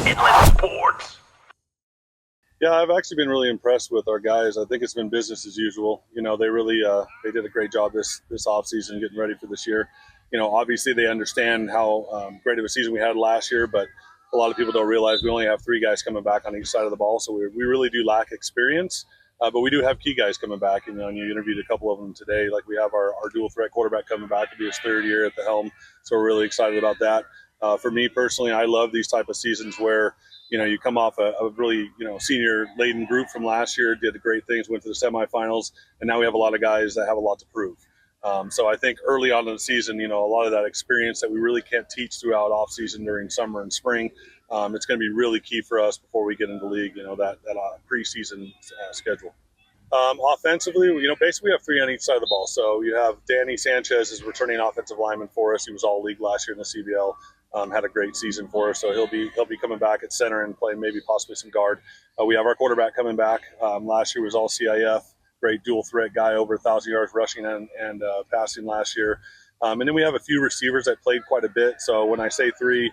Sports. Yeah, I've actually been really impressed with our guys. I think it's been business as usual. You know, they really they did a great job this off season getting ready for this year. You know, obviously they understand how great of a season we had last year, but a lot of people don't realize we only have three guys coming back on each side of the ball, so we really do lack experience. But we do have key guys coming back. You know, and you interviewed a couple of them today. Like we have our dual threat quarterback coming back to be his third year at the helm, so we're really excited about that. For me personally, I love these type of seasons where you come off a really, senior laden group from last year, did great things, went to the semifinals, and now we have a lot of guys that have a lot to prove. So I think early on in the season, a lot of that experience that we really can't teach throughout off season during summer and spring, it's going to be really key for us before we get into league, that preseason schedule. Offensively, basically we have three on each side of the ball. So you have Danny Sanchez is returning offensive lineman for us. He was all league last year in the CBL. Had a great season for us, so he'll be coming back at center and playing maybe possibly some guard. We have our quarterback coming back. Last year was all CIF, great dual threat guy, over 1,000 yards rushing and passing last year. And then we have a few receivers that played quite a bit. So when I say three,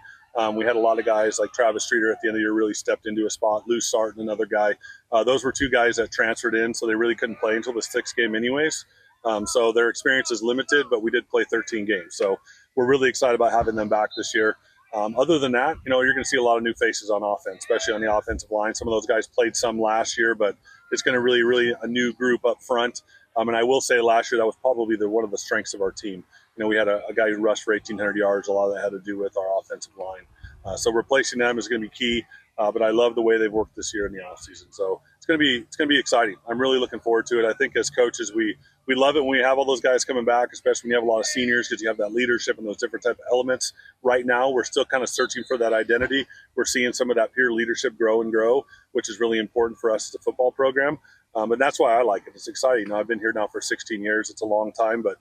we had a lot of guys like Travis Streeter at the end of the year really stepped into a spot. Lou Sarton, another guy. Those were two guys that transferred in, so they really couldn't play until the sixth game anyways. So their experience is limited, but we did play 13 games. So we're really excited about having them back this year. Other than that, you're going to see a lot of new faces on offense, especially on the offensive line. Some of those guys played some last year, but it's going to really a new group up front. And I will say last year that was probably one of the strengths of our team. We had a guy who rushed for 1,800 yards. A lot of that had to do with our offensive line. So replacing them is going to be key. But I love the way they've worked this year in the offseason. So it's going to be exciting. I'm really looking forward to it. I think as coaches, we love it when we have all those guys coming back, especially when you have a lot of seniors because you have that leadership and those different type of elements. Right now, we're still kind of searching for that identity. We're seeing some of that peer leadership grow, which is really important for us as a football program. And that's why I like it. It's exciting. I've been here now for 16 years. It's a long time, but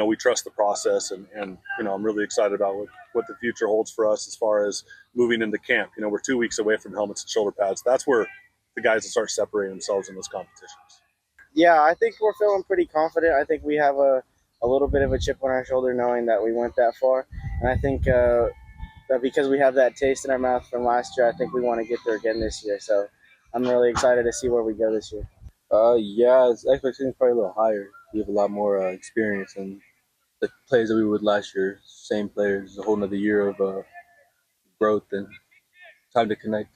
we trust the process, and I'm really excited about what the future holds for us as far as moving into camp. We're 2 weeks away from helmets and shoulder pads. That's where the guys will start separating themselves in those competitions. Yeah, I think we're feeling pretty confident. I think we have a little bit of a chip on our shoulder knowing that we went that far. And I think that because we have that taste in our mouth from last year, I think we want to get there again this year. So I'm really excited to see where we go this year. Yeah, expectations is probably a little higher. We have a lot more experience and the players that we would last year. Same players, a whole another year of growth and time to connect.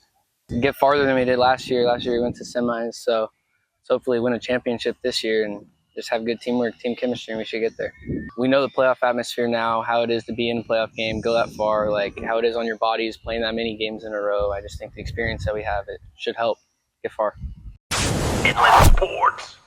Get farther than we did last year. Last year we went to semis, so hopefully win a championship this year and just have good teamwork, team chemistry, and we should get there. We know the playoff atmosphere now, how it is to be in a playoff game, go that far, like how it is on your bodies, playing that many games in a row. I just think the experience that we have, it should help get far. Sports.